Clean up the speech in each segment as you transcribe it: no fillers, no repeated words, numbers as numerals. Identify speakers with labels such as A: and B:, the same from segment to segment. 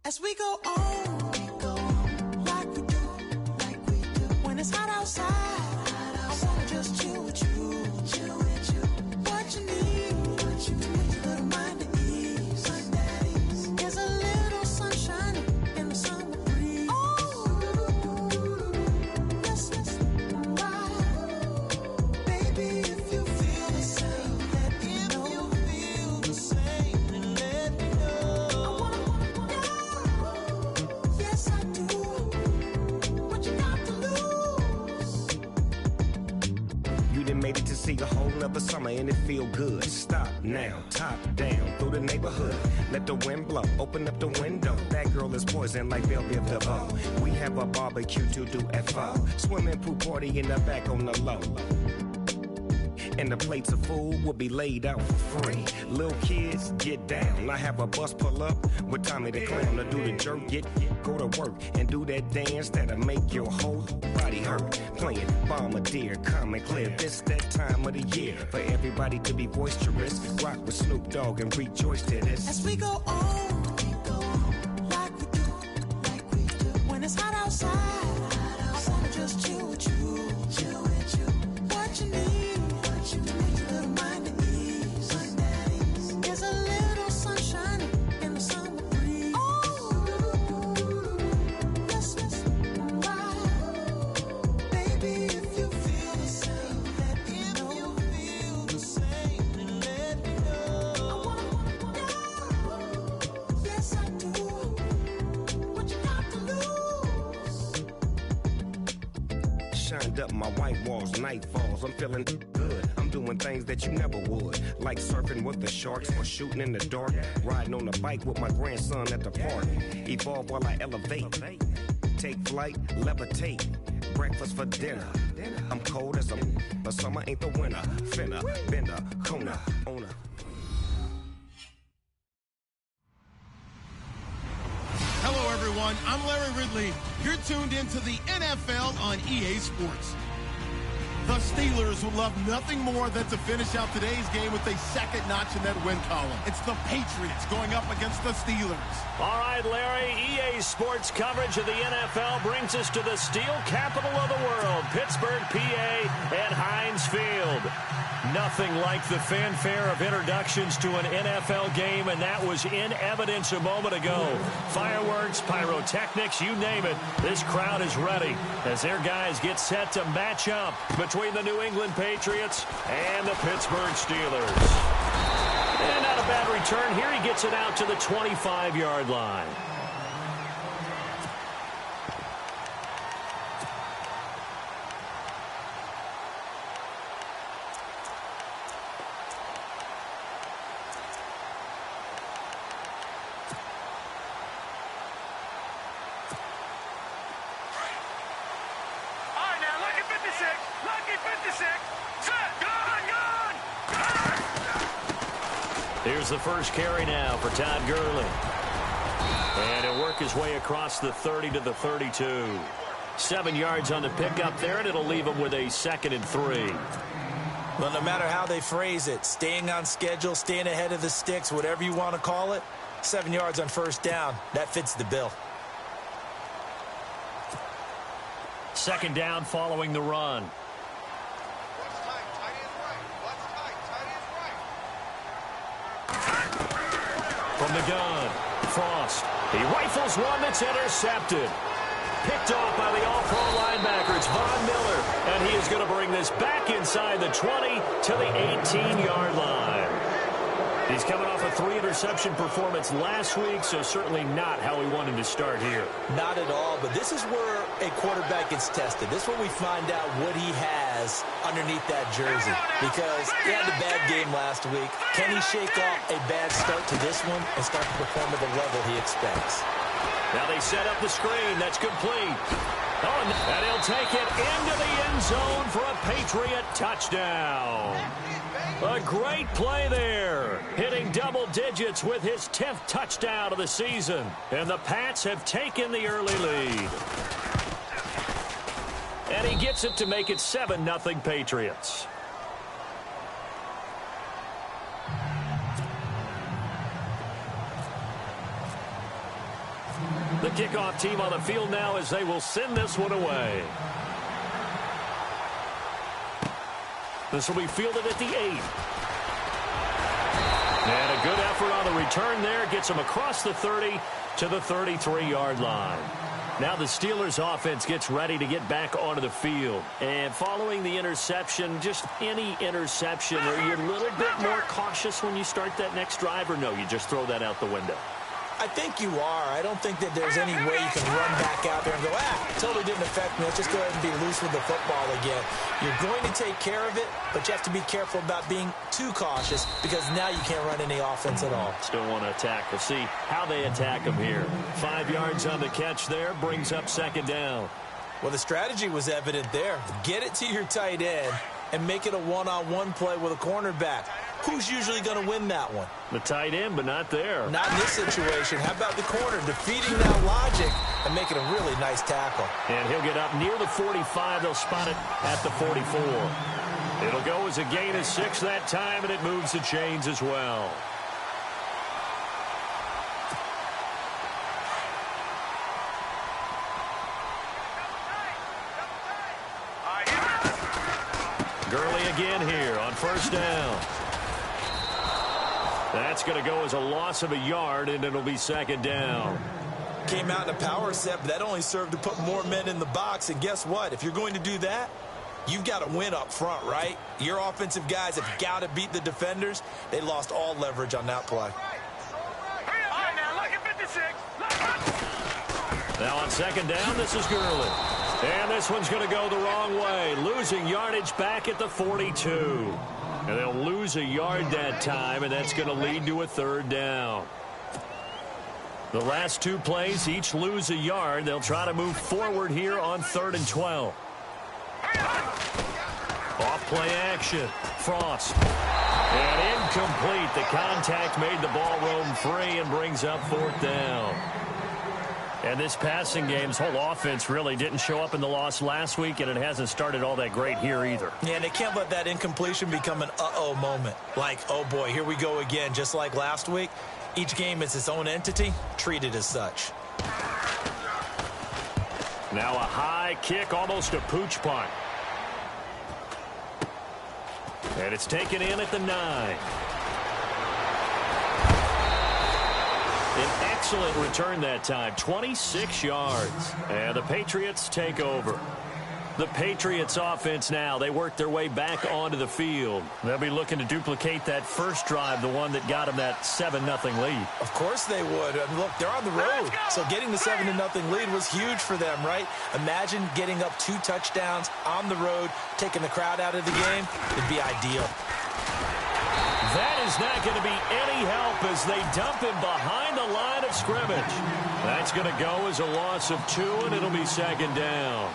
A: As we go on, like we do, when it's hot outside, I wanna just chill with you. What you need, a little mind at ease. There's a little sunshine in the summer breeze. Yes, right. Baby, if you feel the same, let me know. Yes, I do. What you got to lose?
B: You done made it to see a whole nother summer and it feel good. Stop now, top down through the neighborhood. Let the wind blow, open up the window. That girl is poison like Belleville DeVoe. We have a barbecue to do at 4. Swimming pool party in the back on the low. And the plates of food will be laid out for free. Little kids, get down. I have a bus pull up with Tommy the Clown to do the jerk. Go to work and do that dance that'll make your whole body hurt. Playing Bombardier, Common Clear. This that time of the year for everybody to be boisterous. Rock with Snoop Dogg and rejoice to this.
A: As we go on, like we do, when it's hot outside, I wanna just chill with you. What you need, a little mind at ease. There's a little sunshine in the summer breeze. Yes, right. Baby, if you feel the same, let me know. I wanna know. Yes, I do. What you got to lose?
B: Shined up my white walls, night falls. I'm feeling good. I'm doing things that you never would, like surfing with the sharks or shooting in the dark. Riding on a bike with my grandson at the park. Evolve while I elevate. Take flight, levitate. Breakfast for dinner. I'm cold as but summer ain't the winter. Finna, bender, Kona, owner.
C: Hello, everyone. I'm Larry Ridley. You're tuned into the NFL on EA Sports. The Steelers would love nothing more than to finish out today's game with a second notch in that win column. It's the Patriots going up against the Steelers.
D: All right, Larry, EA Sports coverage of the NFL brings us to the steel capital of the world, Pittsburgh, PA, at Heinz Field. Nothing like the fanfare of introductions to an NFL game, and that was in evidence a moment ago. Fireworks, pyrotechnics, you name it. This crowd is ready as their guys get set to match up between the New England Patriots and the Pittsburgh Steelers. And not a bad return here. He gets it out to the 25-yard line. Here's the first carry now for Todd Gurley. And he'll work his way across the 30 to the 32. 7 yards on the pickup there, and it'll leave him with a 2nd and 3.
E: Well, no matter how they phrase it, staying on schedule, staying ahead of the sticks, whatever you want to call it, 7 yards on first down, that fits the bill.
D: 2nd down following the run. From the gun, Frost. He rifles one that's intercepted. Picked off by the all-pro linebacker. It's Von Miller. And he is going to bring this back inside the 20 to the 18-yard line. He's coming off a 3-interception performance last week, so certainly not how he wanted to start here.
E: Not at all, but this is where a quarterback gets tested. This is where we find out what he has underneath that jersey, because he had a bad game last week. Can he shake off a bad start to this one and start to perform at the level he expects?
D: Now they set up the screen. That's complete. Oh, and he'll take it into the end zone for a Patriot touchdown. A great play there, hitting double digits with his 10th touchdown of the season. And the Pats have taken the early lead. And he gets it to make it 7-0 Patriots. kickoff team on the field now as they will send this one away. This will be fielded at the 8. And a good effort on the return there. Gets him across the 30 to the 33-yard line. Now the Steelers offense gets ready to get back onto the field. And following the interception, just any interception, are you a little bit more cautious when you start that next drive, or no, you just throw that out the window?
E: I think you are. I don't think that there's any way you can run back out there and go, totally didn't affect me. Let's just go ahead and be loose with the football again. You're going to take care of it, but you have to be careful about being too cautious because now you can't run any offense at all.
D: Still want to attack. We'll see how they attack him here. 5 yards on the catch there, brings up second down.
E: Well, the strategy was evident there. Get it to your tight end and make it a one-on-one play with a cornerback. Who's usually going to win that one?
D: The tight end, but not there.
E: Not in this situation. How about the corner defeating that logic and making a really nice tackle?
D: And he'll get up near the 45. They'll spot it at the 44. It'll go as a gain of 6 that time, and it moves the chains as well. Gurley again here on first down. That's going to go as a loss of a yard, and it'll be second down.
E: Came out in a power set, but that only served to put more men in the box. And guess what? If you're going to do that, you've got to win up front, right? Your offensive guys have got to beat the defenders. They lost all leverage on that play.
D: Now on second down, this is Gurley. And this one's going to go the wrong way. Losing yardage back at the 42. And they'll lose a yard that time, and that's going to lead to a third down. The last 2 plays, each lose a yard. They'll try to move forward here on 3rd and 12. Off play action. Frost. And incomplete. The contact made the ball roam free and brings up 4th down. And this passing game's whole offense really didn't show up in the loss last week, and it hasn't started all that great here either.
E: Yeah, and they can't let that incompletion become an uh-oh moment. Like, oh boy, here we go again, just like last week. Each game is its own entity, treated as such.
D: Now a high kick, almost a pooch punt. And it's taken in at the 9. An excellent return that time, 26 yards. And the Patriots take over. The Patriots offense now, they work their way back onto the field. They'll be looking to duplicate that first drive, the one that got them that 7-0 lead.
E: Of course they would. I mean, look, they're on the road. So getting the 7-0 lead was huge for them, right? Imagine getting up 2 touchdowns on the road, taking the crowd out of the game. It'd be ideal.
D: That is not going to be any help as they dump him behind the line of scrimmage. That's going to go as a loss of 2, and it'll be second down.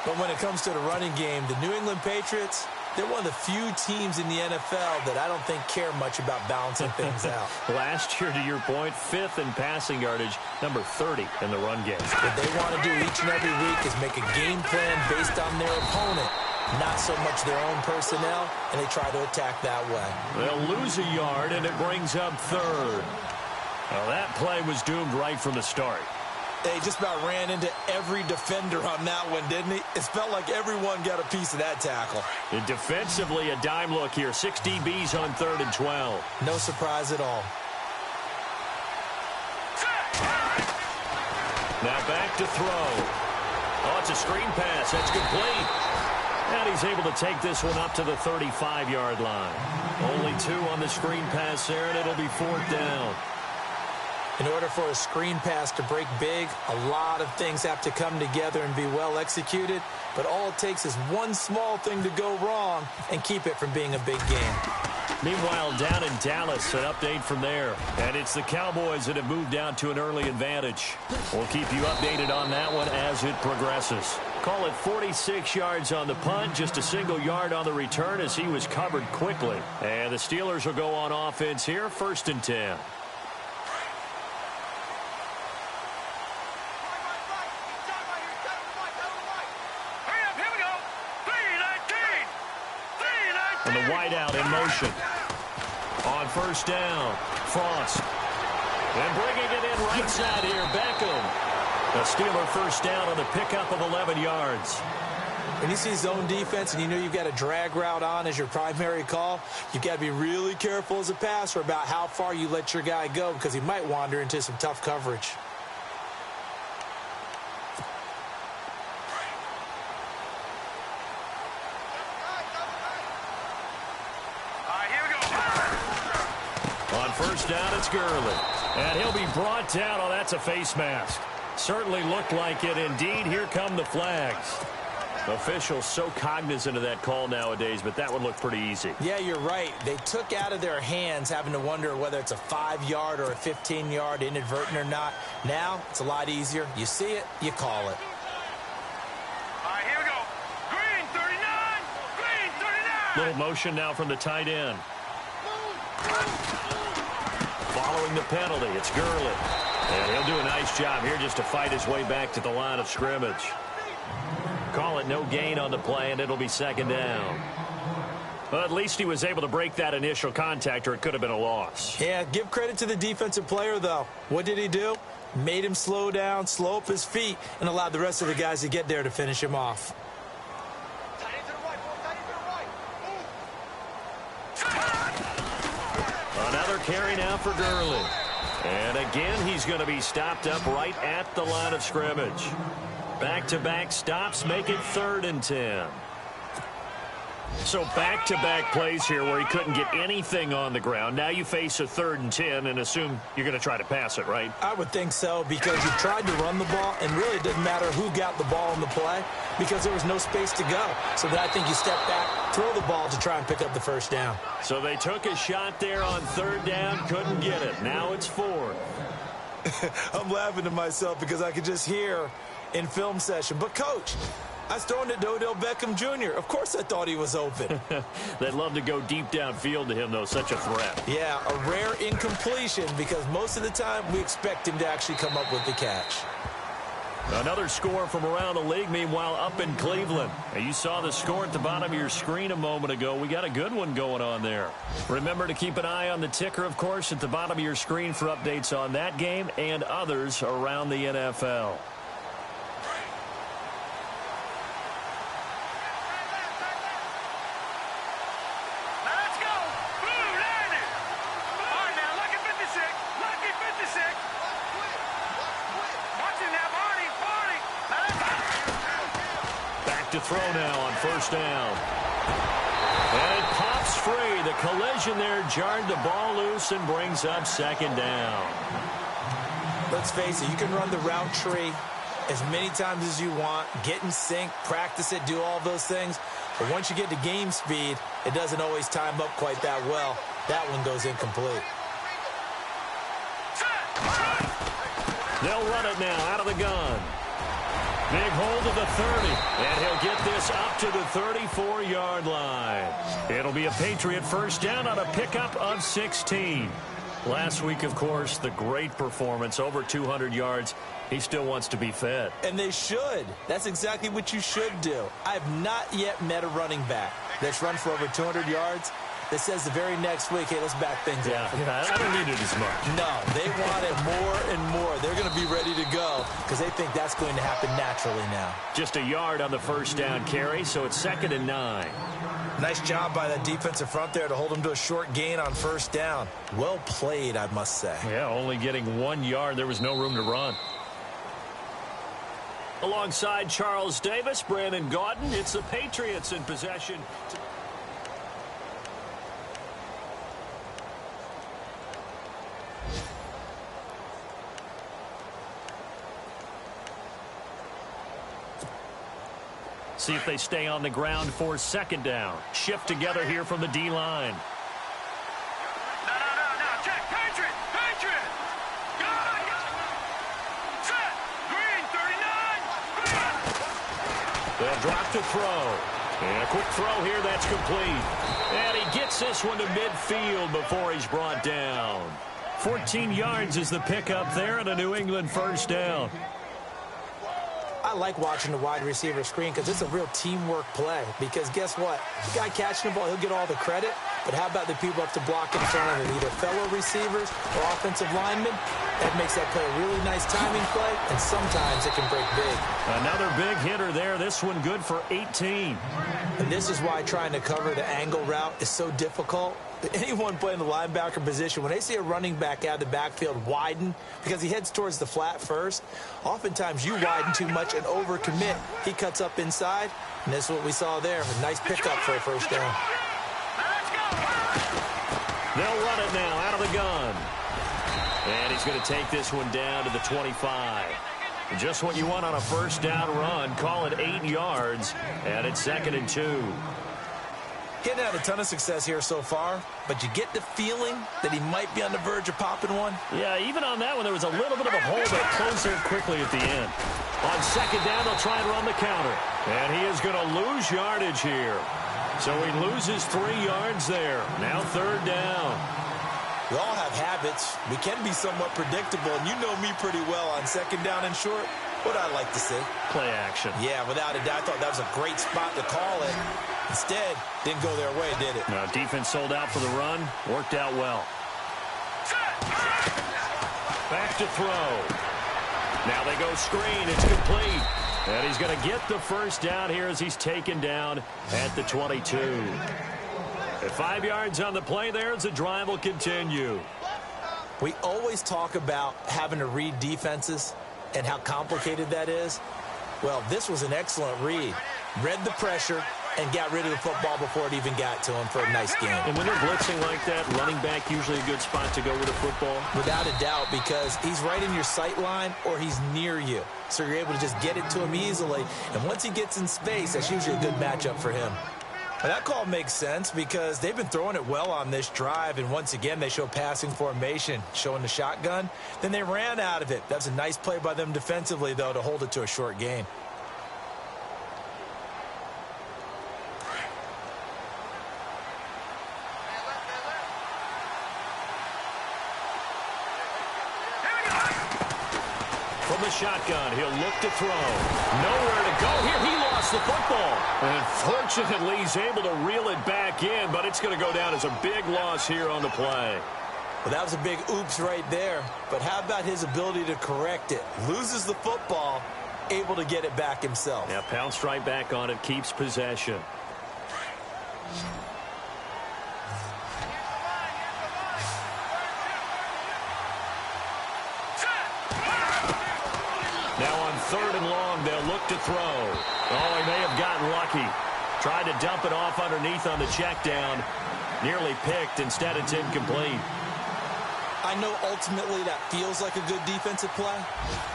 E: But when it comes to the running game, the New England Patriots, they're one of the few teams in the NFL that I don't think care much about balancing things out.
D: Last year, to your point, 5th in passing yardage, number 30 in the run game.
E: What they want to do each and every week is make a game plan based on their opponent, not so much their own personnel, and they try to attack that way.
D: They'll lose a yard, and it brings up 3rd. Well, that play was doomed right from the start.
E: They just about ran into every defender on that one, didn't he? It felt like everyone got a piece of that tackle.
D: And defensively, a dime look here. 6 DBs on 3rd and 12.
E: No surprise at all.
D: Now back to throw. Oh, it's a screen pass. That's complete. And he's able to take this one up to the 35-yard line. Only 2 on the screen pass there, and it'll be 4th down.
E: In order for a screen pass to break big, a lot of things have to come together and be well executed. But all it takes is one small thing to go wrong and keep it from being a big game.
D: Meanwhile, down in Dallas, an update from there. And it's the Cowboys that have moved down to an early advantage. We'll keep you updated on that one as it progresses. Call it 46 yards on the punt, just a single yard on the return as he was covered quickly. And the Steelers will go on offense here, 1st and 10. And the wideout in motion. On 1st down, Frost. And bringing it in right side here, Beckham. A Steeler first down on the pickup of 11 yards.
E: When you see zone defense and you know you've got a drag route on as your primary call, you've got to be really careful as a passer about how far you let your guy go because he might wander into some tough coverage.
D: On first down, it's Gurley. And he'll be brought down. Oh, that's a face mask. Certainly looked like it. Indeed, here come the flags. Officials so cognizant of that call nowadays, but that would look pretty easy.
E: Yeah, you're right. They took out of their hands having to wonder whether it's a 5-yard or a 15-yard inadvertent or not. Now, it's a lot easier. You see it, you call it.
F: All right, here we go. Green 39! Green 39!
D: Little motion now from the tight end. Following the penalty, it's Gurley. And he'll do a nice job here just to fight his way back to the line of scrimmage. Call it no gain on the play, and it'll be second down. Well, at least he was able to break that initial contact, or it could have been a loss.
E: Yeah, give credit to the defensive player, though. What did he do? Made him slow down, slow up his feet, and allowed the rest of the guys to get there to finish him off.
D: Another carry now for Gurley. And again, he's going to be stopped up right at the line of scrimmage. Back-to-back stops make it 3rd and 10. So back-to-back plays here where he couldn't get anything on the ground. Now you face a 3rd and 10 and assume you're going to try to pass it, right?
E: I would think so because you tried to run the ball, and really it didn't matter who got the ball in the play because there was no space to go. So then I think you step back, throw the ball to try and pick up the first down.
D: So they took a shot there on 3rd down, couldn't get it. Now it's 4th.
E: I'm laughing to myself because I could just hear in film session, but Coach, I was throwing it to Odell Beckham Jr. Of course I thought he was open.
D: They'd love to go deep downfield to him, though. Such a threat.
E: Yeah, a rare incompletion because most of the time we expect him to actually come up with the catch.
D: Another score from around the league, meanwhile, up in Cleveland. And you saw the score at the bottom of your screen a moment ago. We got a good one going on there. Remember to keep an eye on the ticker, of course, at the bottom of your screen for updates on that game and others around the NFL. To throw now on first down. And it pops free. The collision there jarred the ball loose and brings up second down.
E: Let's face it, you can run the route tree as many times as you want, get in sync, practice it, do all those things. But once you get to game speed, it doesn't always time up quite that well. That one goes incomplete.
D: They'll run it now out of the gun. Big hold of the 30, and he'll get this up to the 34-yard line. It'll be a Patriot first down on a pickup of 16. Last week, of course, the great performance, over 200 yards. He still wants to be fed.
E: And they should. That's exactly what you should do. I have not yet met a running back that's run for over 200 yards that says the very next week, hey, let's back things up.
D: Yeah, I don't need it as much.
E: No, they want it more and more. They're going to be ready to go because they think that's going to happen naturally now.
D: Just a yard on the first down carry, so it's 2nd and 9.
E: Nice job by the defensive front there to hold him to a short gain on first down. Well played, I must say.
D: Yeah, only getting 1 yard. There was no room to run. Alongside Charles Davis, Brandon Gaudin, it's the Patriots in possession. See if they stay on the ground for second down. Shift together here from the D-line.
F: No. Check. Patriot. Go. Set. Green 39.
D: They'll drop to throw. And a quick throw here. That's complete. And he gets this one to midfield before he's brought down. 14 yards is the pickup there and a New England first down.
E: I like watching the wide receiver screen because it's a real teamwork play. Because guess what? The guy catching the ball, he'll get all the credit. But how about the people have to block in front of him, either fellow receivers or offensive linemen? That makes that play a really nice timing play, and sometimes it can break big.
D: Another big hitter there. This one good for 18.
E: And this is why trying to cover the angle route is so difficult. Anyone playing the linebacker position, when they see a running back out of the backfield widen because he heads towards the flat first, oftentimes you widen too much and overcommit. He cuts up inside, and that's what we saw there. A nice pickup for a first down.
D: They'll run it now out of the gun. And he's going to take this one down to the 25. Just what you want on a first down run. Call it 8 yards, and it's 2nd and 2.
E: Getting had a ton of success here so far, but you get the feeling that he might be on the verge of popping one.
D: Yeah, even on that one, there was a little bit of a hole that closed there quickly at the end. On 2nd down, they'll try and run the counter. And he is going to lose yardage here. So he loses 3 yards there. Now 3rd down.
E: We all have habits. We can be somewhat predictable, and you know me pretty well on 2nd down and short. What I like to see.
D: Play action.
E: Yeah, without a doubt, I thought that was a great spot to call it. Instead, didn't go their way, did it?
D: No, defense sold out for the run. Worked out well. Back to throw. Now they go screen. It's complete. And he's going to get the first down here as he's taken down at the 22. At 5 yards on the play there as the drive will continue.
E: We always talk about having to read defenses and how complicated that is. Well, this was an excellent read. Read the pressure and got rid of the football before it even got to him for a nice game.
D: And when they're blitzing like that, running back usually a good spot to go with a football?
E: Without a doubt, because he's right in your sight line or he's near you. So you're able to just get it to him easily. And once he gets in space, that's usually a good matchup for him. But that call makes sense because they've been throwing it well on this drive. And once again, they show passing formation, showing the shotgun. Then they ran out of it. That's a nice play by them defensively, though, to hold it to a short gain.
D: From the shotgun, he'll look to throw. Nowhere to go here. He lost the football. And fortunately, he's able to reel it back in, but it's going to go down as a big loss here on the play.
E: Well, that was a big oops right there. But how about his ability to correct it? Loses the football, able to get it back himself.
D: Yeah, pounced right back on it, keeps possession. Now on 3rd and long, they'll look to throw. Oh, he may have gotten lucky. Tried to dump it off underneath on the check down. Nearly picked. Instead, it's incomplete.
E: I know ultimately that feels like a good defensive play,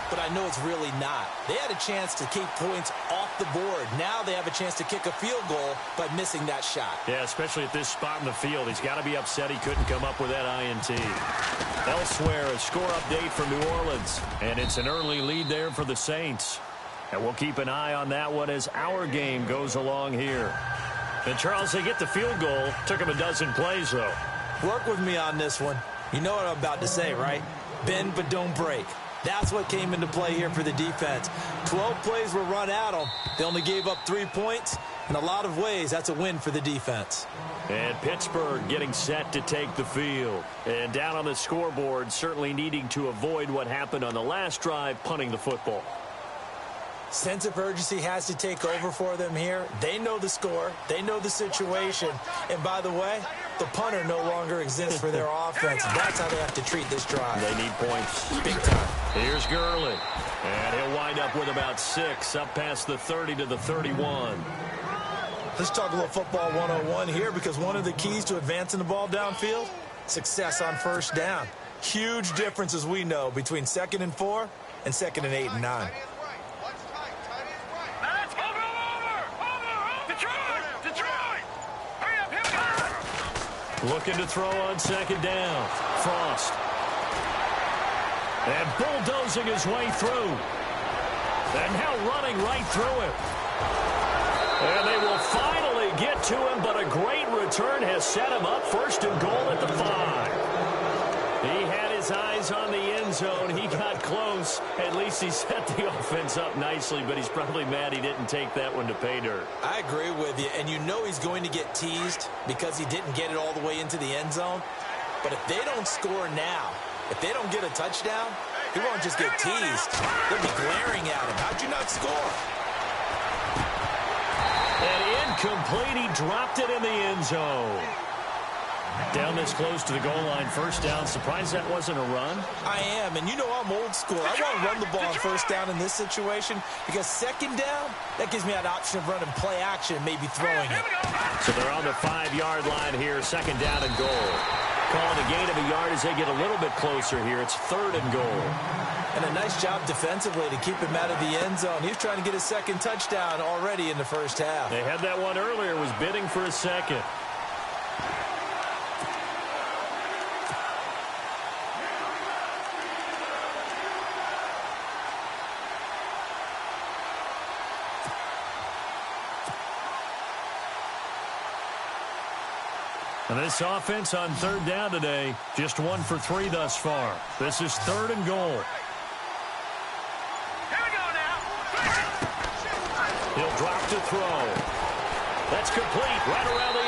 E: but I know it's really not. They had a chance to keep points off the board. Now they have a chance to kick a field goal by missing that shot.
D: Yeah, especially at this spot in the field. He's got to be upset he couldn't come up with that INT. Elsewhere, a score update from New Orleans, and it's an early lead there for the Saints. And we'll keep an eye on that one as our game goes along here. And Charles, they get the field goal. Took him a dozen plays, though.
E: Work with me on this one. You know what I'm about to say, right? Bend but don't break. That's what came into play here for the defense. 12 plays were run at them. They only gave up 3 points. In a lot of ways, that's a win for the defense.
D: And Pittsburgh getting set to take the field. And down on the scoreboard, certainly needing to avoid what happened on the last drive, punting the football.
E: Sense of urgency has to take over for them here. They know the score. They know the situation. And by the way, the punter no longer exists for their offense. That's how they have to treat this drive.
D: They need points.
E: Big time.
D: Here's Gurley. And he'll wind up with about 6 up past the 30 to the 31.
E: Let's talk a little football 101 here, because one of the keys to advancing the ball downfield, success on first down. Huge difference, as we know, between 2nd and 4 and 2nd and 8 and 9.
D: Looking to throw on 2nd down. Frost. And bulldozing his way through. And now running right through him. And they will finally get to him, but a great return has set him up 1st and goal at the 5. He had his his eyes on the end zone. He got close. At least he set the offense up nicely, but he's probably mad he didn't take that one to pay dirt.
E: I agree with you, and you know he's going to get teased because he didn't get it all the way into the end zone. But if they don't score now, if they don't get a touchdown, he won't just get teased. They'll be glaring at him. How'd you not score?
D: And incomplete. He dropped it in the end zone. Down this close to the goal line, first down. Surprised that wasn't a run?
E: I am, and you know I'm old school. I want to run the ball on first down in this situation because second down, that gives me an option of running play action and maybe throwing it.
D: So they're on the 5-yard line here, second down and goal. Calling a gain of a yard as they get a little bit closer here. It's third and goal.
E: And a nice job defensively to keep him out of the end zone. He was trying to get his second touchdown already in the first half.
D: They had that one earlier, was bidding for a second. And this offense on third down today, just 1 for 3 thus far. This is third and goal.
F: Here we go now.
D: He'll drop to throw. That's complete right around the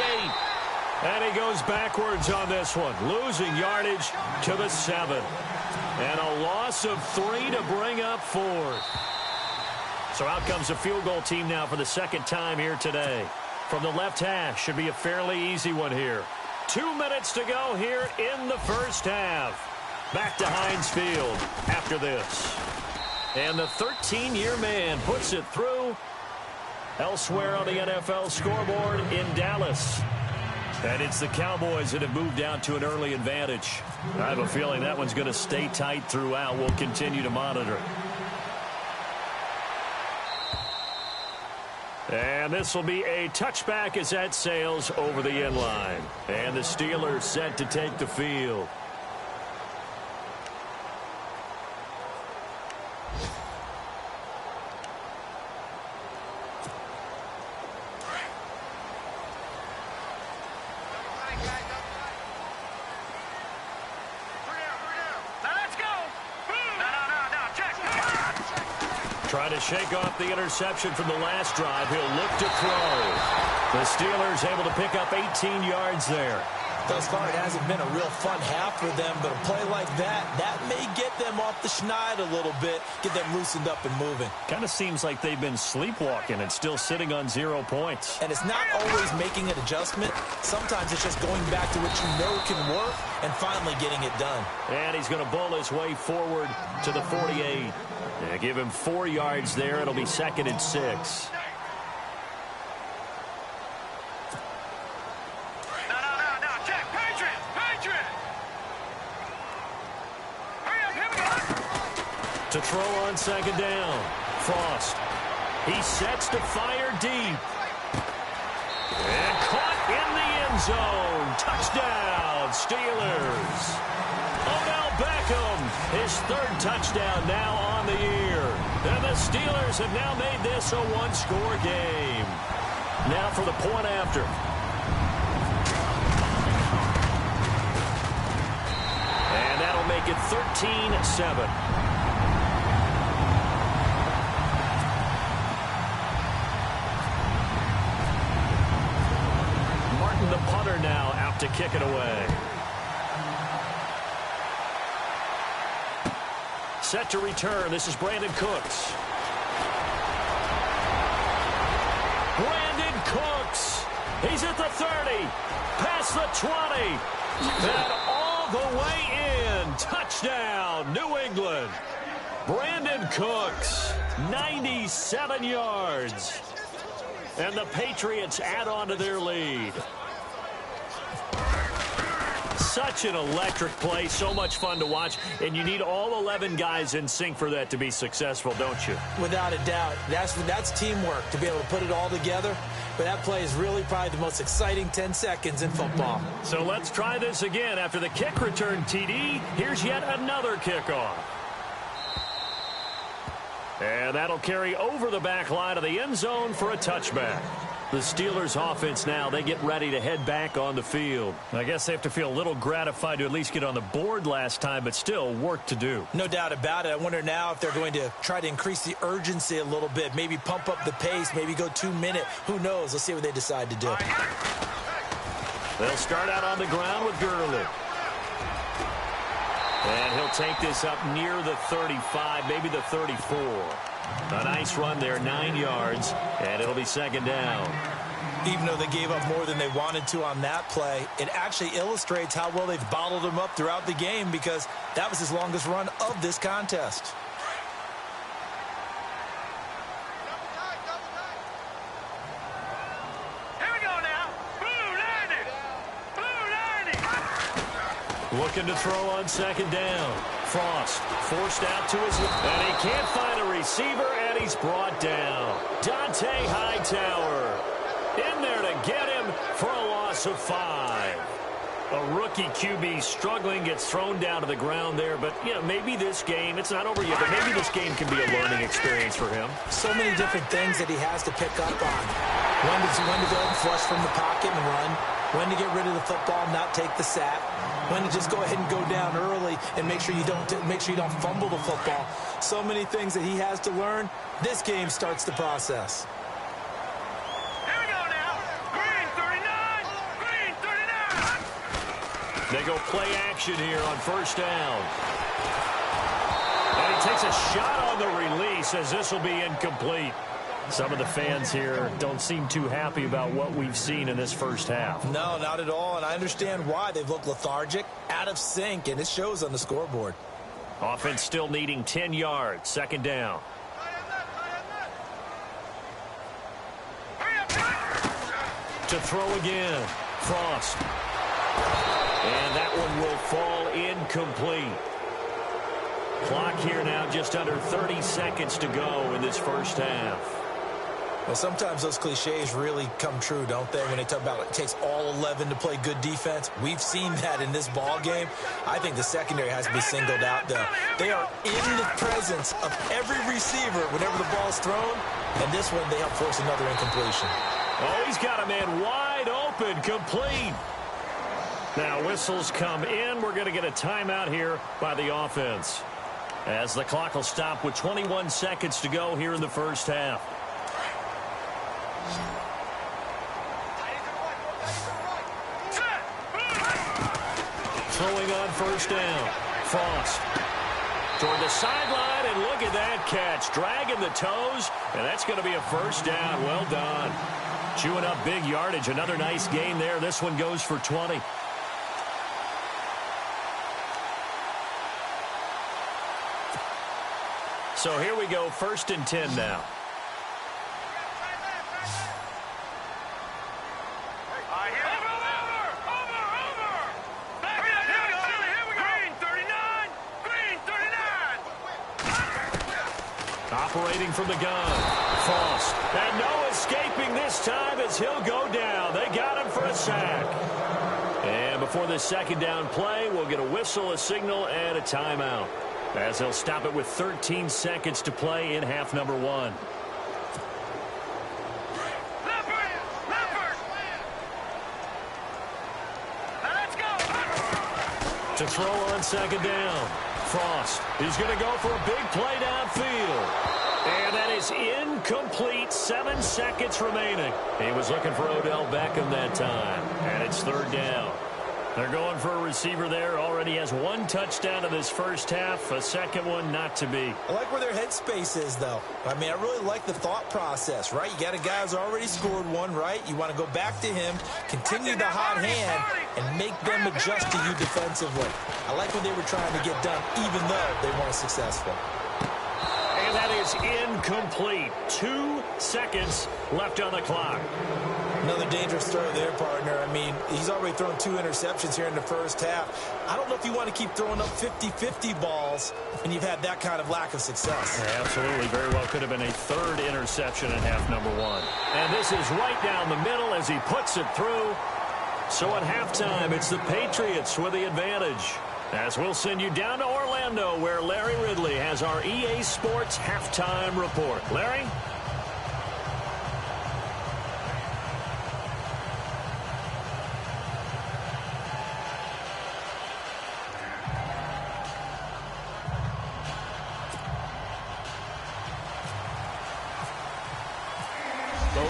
D: 8. And he goes backwards on this one, losing yardage to the 7. And a loss of 3 to bring up fourth. So out comes a field goal team now for the second time here today. From the left hash, should be a fairly easy one here. 2 minutes to go here in the first half. Back to Heinz Field after this. And the 13-year man puts it through. Elsewhere on the NFL scoreboard in Dallas. And it's the Cowboys that have moved out to an early advantage. I have a feeling that one's going to stay tight throughout. We'll continue to monitor. And this will be a touchback as that sails over the end line. And the Steelers set to take the field. Trying to shake off the interception from the last drive. He'll look to throw. The Steelers able to pick up 18 yards there.
E: Thus far, it hasn't been a real fun half for them, but a play like that may get them off the schneid a little bit, get them loosened up and moving.
D: Kind of seems like they've been sleepwalking and still sitting on 0 points.
E: And it's not always making an adjustment. Sometimes it's just going back to what you know can work and finally getting it done.
D: And he's going to bowl his way forward to the 48. Yeah, give him 4 yards there. It'll be second and 6. To throw on second down. Frost. He sets to fire deep. And caught in the end zone. Touchdown, Steelers. Odell Beckham, his 3rd touchdown now on the year. And the Steelers have now made this a 1-score game. Now for the point after. And that'll make it 13-7. The punter now out to kick it away. Set to return. This is Brandon Cooks. Brandon Cooks. He's at the 30. Past the 20. And all the way in. Touchdown, New England. Brandon Cooks. 97 yards. And the Patriots add on to their lead. Such an electric play, so much fun to watch, and you need all 11 guys in sync for that to be successful, don't you?
E: Without a doubt. That's teamwork to be able to put it all together. But that play is really probably the most exciting 10 seconds in football.
D: So let's try this again. After the kick return TD, here's yet another kickoff. And that'll carry over the back line of the end zone for a touchback. The Steelers offense now, they get ready to head back on the field. I guess they have to feel a little gratified to at least get on the board last time, but still work to do.
E: No doubt about it. I wonder now if they're going to try to increase the urgency a little bit, maybe pump up the pace, maybe go 2-minute. Who knows? Let's see what they decide to do.
D: They'll start out on the ground with Gurley. And he'll take this up near the 35, maybe the 34. A nice run there, 9 yards, and it'll be second down.
E: Even though they gave up more than they wanted to on that play, it actually illustrates how well they've bottled him up throughout the game because that was his longest run of this contest.
F: Here we go now. Blue 90.
D: Looking to throw on second down. Frost forced out to his left, and he can't find a receiver, and he's brought down. Dante Hightower in there to get him for a loss of 5. A rookie QB struggling, gets thrown down to the ground there, but you know, maybe this game, it's not over yet, but maybe this game can be a learning experience for him.
E: So many different things that he has to pick up on. When to go and flush from the pocket and run. When to get rid of the football, not take the sack. When to just go ahead and go down early and make sure you don't fumble the football. So many things that he has to learn. This game starts the process.
F: Here we go now. Green 39. Green 39.
D: They go play action here on first down. And he takes a shot on the release as this will be incomplete. Some of the fans here don't seem too happy about what we've seen in this first half.
E: No, not at all, and I understand why. They've looked lethargic, out of sync, and it shows on the scoreboard.
D: Offense still needing 10 yards, second down. To throw again, Frost. And that one will fall incomplete. Clock here now, just under 30 seconds to go in this first half.
E: Well, sometimes those cliches really come true, don't they? When they talk about it takes all 11 to play good defense. We've seen that in this ball game. I think the secondary has to be singled out, though. They are in the presence of every receiver whenever the ball's thrown, and this one they help force another incompletion.
D: Oh, he's got a man wide open, complete. Now whistles come in. We're going to get a timeout here by the offense, as the clock will stop with 21 seconds to go here in the first half. Throwing on first down. Frost toward the sideline, and look at that catch. Dragging the toes, and that's going to be a first down. Well done. Chewing up big yardage. Another nice gain there. This one goes for 20. So here we go, 1st and 10 now. Operating from the gun. Frost. And no escaping this time as he'll go down. They got him for a sack. And before this second down play, we'll get a whistle, a signal, and a timeout, as they'll stop it with 13 seconds to play in half number 1. To throw on second down. Frost is going to go for a big play downfield. And that is incomplete. 7 seconds remaining. He was looking for Odell Beckham that time. And it's 3rd down. They're going for a receiver there. Already has 1 touchdown in this first half. A second one not to be.
E: I like where their headspace is, though. I mean, I really like the thought process, right? You got a guy who's already scored one, right? You want to go back to him, continue the hot hand, and make them adjust to you defensively. I like what they were trying to get done, even though they weren't successful.
D: And that is incomplete. 2 seconds left on the clock.
E: Another dangerous throw there, partner. I mean, he's already thrown 2 interceptions here in the first half. I don't know if you want to keep throwing up 50-50 balls and you've had that kind of lack of success.
D: Yeah, absolutely. Very well could have been a 3rd interception in half number 1. And this is right down the middle as he puts it through. So at halftime, it's the Patriots with the advantage. As we'll send you down to Orlando, where Larry Ridley has our EA Sports halftime report. Larry?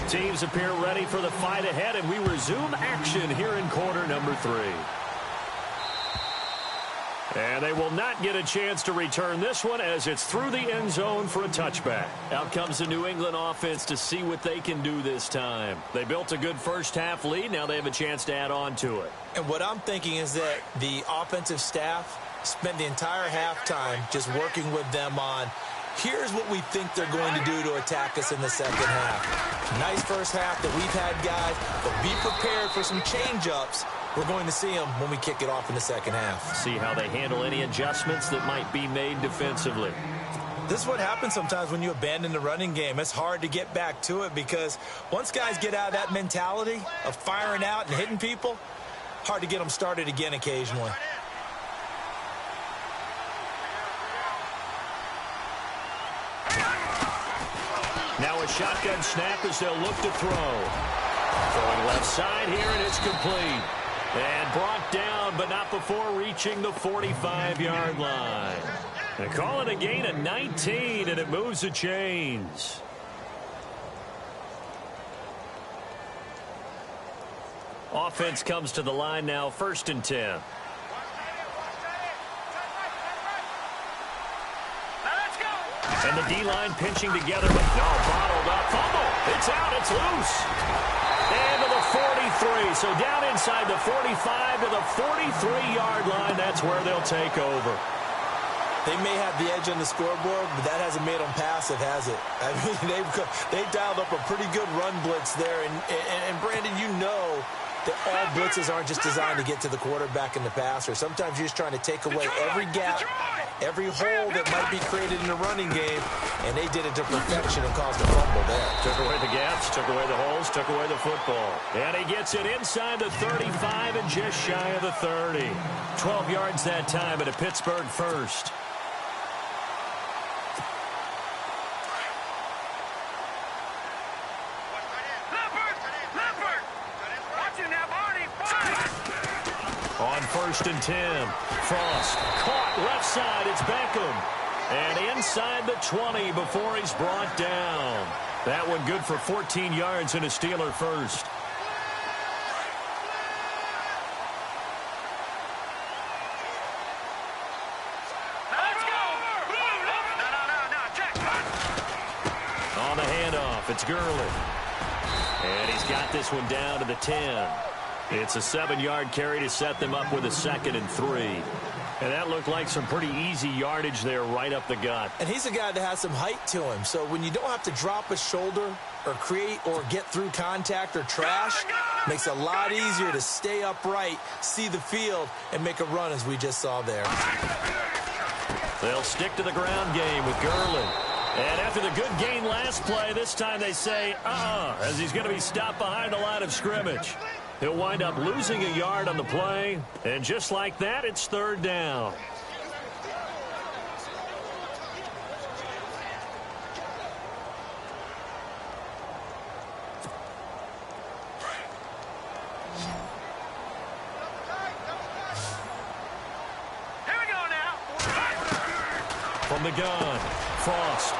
D: Teams appear ready for the fight ahead, and we resume action here in quarter number 3. And they will not get a chance to return this one as it's through the end zone for a touchback. Out comes the New England offense to see what they can do this time. They built a good first-half lead. Now they have a chance to add on to it.
E: And what I'm thinking is that the offensive staff spent the entire halftime just working with them on, here's what we think they're going to do to attack us in the second half. Nice first half that we've had, guys, but be prepared for some change-ups. We're going to see them when we kick it off in the second half.
D: See how they handle any adjustments that might be made defensively.
E: This is what happens sometimes when you abandon the running game. It's hard to get back to it because once guys get out of that mentality of firing out and hitting people, hard to get them started again occasionally.
D: Now a shotgun snap as they'll look to throw. Throwing left side here, and it's complete. And brought down, but not before reaching the 45-yard line. They call it a gain of 19, and it moves the chains. Offense comes to the line now, 1st and 10. And the D-line pinching together, but no, bottled up. Fumble. It's out. It's loose. And to the 43. So down inside the 45 to the 43-yard line. That's where they'll take over.
E: They may have the edge on the scoreboard, but that hasn't made them passive, has it? I mean, they've dialed up a pretty good run blitz there. And Brandon, you know that all blitzes aren't just designed to get to the quarterback and the passer. Sometimes you're just trying to take away every gap, every hole that might be created in the running game, and they did it to perfection and caused a fumble there.
D: Took away the gaps, took away the holes, took away the football. And he gets it inside the 35 and just shy of the 30. 12 yards that time at a Pittsburgh first. On 1st and 10, Frost caught left side. It's Beckham. And inside the 20 before he's brought down. That one good for 14 yards and a Steeler first. On the handoff, it's Gurley. And he's got this one down to the 10. It's a 7-yard carry to set them up with a 2nd and 3. And that looked like some pretty easy yardage there right up the gut.
E: And he's a guy that has some height to him. So when you don't have to drop a shoulder or create or get through contact or trash, makes it a lot easier to stay upright, see the field, and make a run as we just saw there.
D: They'll stick to the ground game with Gurley. And after the good gain last play, this time they say, as he's going to be stopped behind the line of scrimmage. He'll wind up losing a yard on the play, and just like that, it's 3rd down.
F: Here we go now.
D: From the gun, Frost.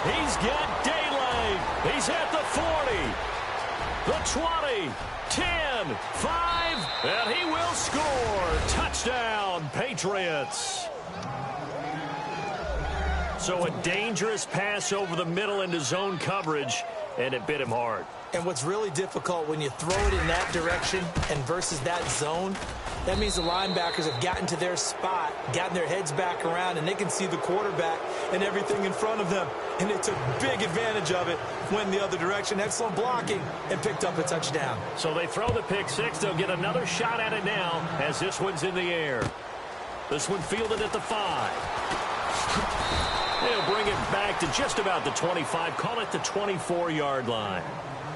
D: He's got daylight. He's at the 40, the 20, 10, 5, and he will score. Touchdown, Patriots. So a dangerous pass over the middle into zone coverage, and it bit him hard.
E: And what's really difficult when you throw it in that direction and versus that zone, that means the linebackers have gotten to their spot, gotten their heads back around, and they can see the quarterback and everything in front of them. And they took big advantage of it, went in the other direction, excellent blocking, and picked up a touchdown.
D: So they throw the pick six. They'll get another shot at it now as this one's in the air. This one fielded at the 5. They'll bring it back to just about the 25, call it the 24-yard line.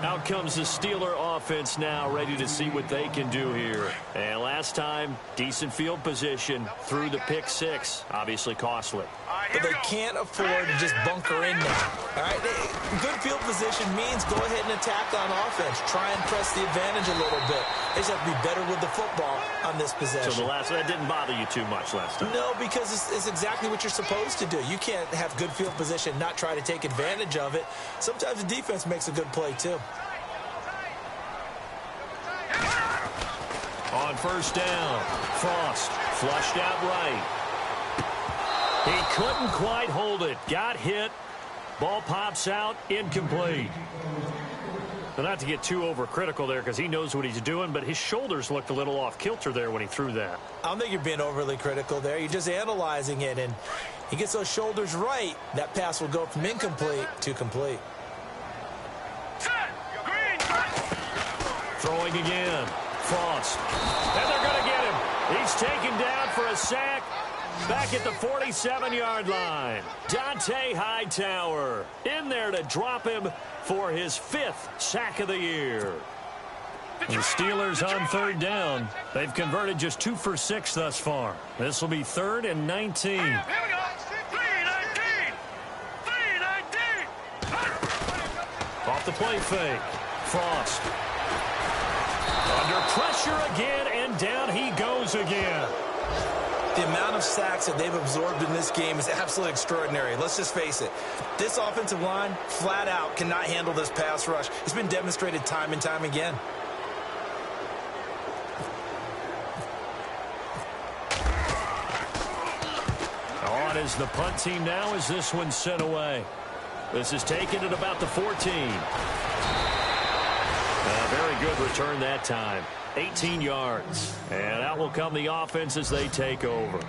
D: Out comes the Steeler offense now, ready to see what they can do here. And last time, decent field position through the pick six, obviously costly.
F: All right,
E: but they can't afford to just bunker in now. All right, good field position means go ahead and attack on offense. Try and press the advantage a little bit. They just have to be better with the football on this possession.
D: So that didn't bother you too much last time?
E: No, because it's exactly what you're supposed to do. You can't have good field position, not try to take advantage of it. Sometimes the defense makes a good play, too.
D: On first down, Frost flushed out right. He couldn't quite hold it. Got hit. Ball pops out. Incomplete. Well, not to get too overcritical there because he knows what he's doing, but his shoulders looked a little off kilter there when he threw that.
E: I don't think you're being overly critical there. You're just analyzing it, and he gets those shoulders right. That pass will go from incomplete to complete.
D: Throwing again. Frost. And they're going to get him. He's taken down for a sack. Back at the 47-yard line. Dante Hightower in there to drop him for his 5th sack of the year. The Steelers on third down. They've converted just 2 for 6 thus far. This will be 3rd and 19.
F: Here we go. 3-19. 3-19.
D: Off the play fake. Frost. Under pressure again, and down he goes again.
E: The amount of sacks that they've absorbed in this game is absolutely extraordinary. Let's just face it. This offensive line, flat out, cannot handle this pass rush. It's been demonstrated time and time again.
D: On is the punt team now as this one's sent away. This is taken at about the 14. A very good return that time. 18 yards. And out will come the offense as they take over.